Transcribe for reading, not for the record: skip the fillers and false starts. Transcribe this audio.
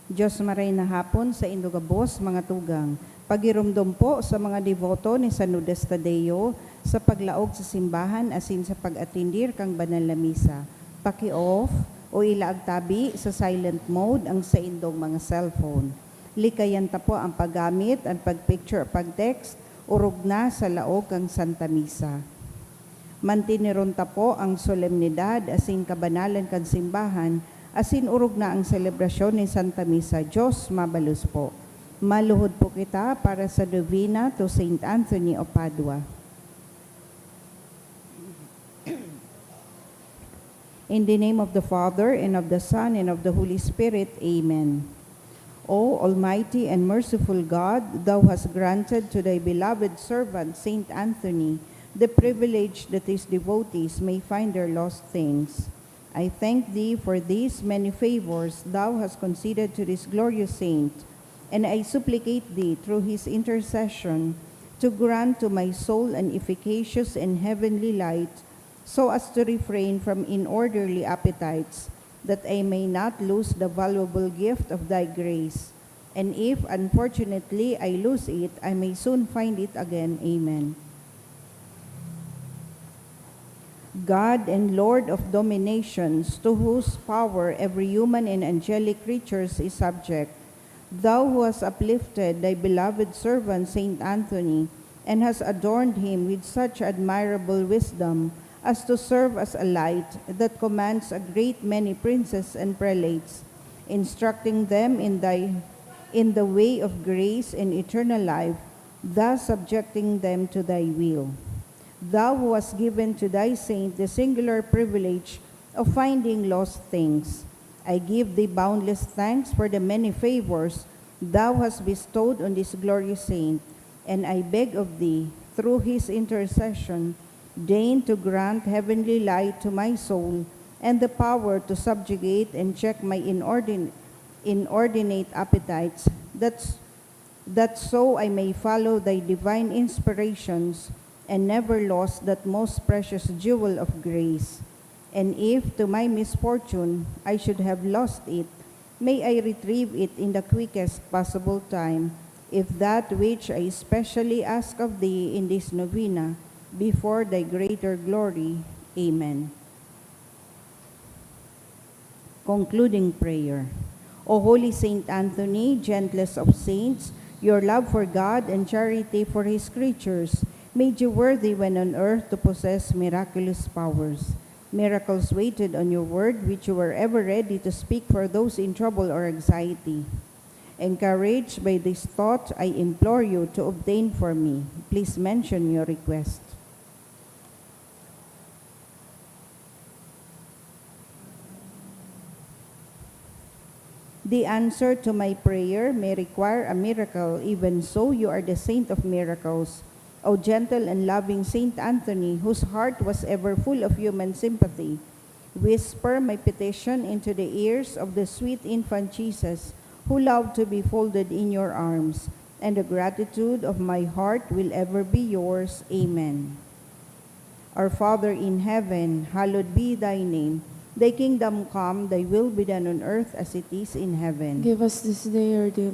Diyos maray na hapon sa indugabos mga tugang. Pagirumdum po sa mga devoto ni San Lourdes Tadeo sa paglaog sa simbahan asin sa pag-atindir kang banal na misa. Paki-off o ilaag tabi sa silent mode ang sa indong mga cellphone. Likayan ta po ang paggamit at pag-picture o pag-text urog na sa laog kang Santa Misa. Mantiniron ta po ang solemnidad asin kabanalan kang simbahan asin urog na ang selebrasyon ni Santa Misa. Diyos mabalus po. Maluhod po kita para sa Novena to Saint Anthony of Padua. In the name of the Father, and of the Son, and of the Holy Spirit. Amen. O Almighty and merciful God, Thou hast granted to Thy beloved servant, Saint Anthony, the privilege that his devotees may find their lost things. I thank Thee for these many favors Thou hast conceded to this glorious saint, and I supplicate Thee through his intercession to grant to my soul an efficacious and heavenly light, so as to refrain from inorderly appetites, that I may not lose the valuable gift of Thy grace. And if, unfortunately, I lose it, I may soon find it again. Amen. God and Lord of dominations, to whose power every human and angelic creature is subject, Thou who hast uplifted Thy beloved servant Saint Anthony, and hast adorned him with such admirable wisdom as to serve as a light that commands a great many princes and prelates, instructing them in the way of grace and eternal life, thus subjecting them to Thy will. Thou who hast given to Thy saint the singular privilege of finding lost things, I give Thee boundless thanks for the many favors Thou hast bestowed on this glorious saint, and I beg of Thee, through his intercession, deign to grant heavenly light to my soul and the power to subjugate and check my inordinate appetites, that so I may follow Thy divine inspirations and never lost that most precious jewel of grace. And if, to my misfortune, I should have lost it, may I retrieve it in the quickest possible time, if that which I especially ask of Thee in this novena, before Thy greater glory. Amen. Concluding prayer. O Holy Saint Anthony, gentlest of saints, your love for God and charity for His creatures made you worthy when on earth to possess miraculous powers. Miracles waited on your word, which you were ever ready to speak for those in trouble or anxiety. Encouraged by this thought, I implore you to obtain for me. Please mention your request. The answer to my prayer may require a miracle. Even so, you are the saint of miracles. O gentle and loving Saint Anthony, whose heart was ever full of human sympathy, whisper my petition into the ears of the sweet infant Jesus, who loved to be folded in your arms, and the gratitude of my heart will ever be yours. Amen. Our Father in heaven, hallowed be Thy name. Thy kingdom come, Thy will be done on earth as it is in heaven. Give us this day our daily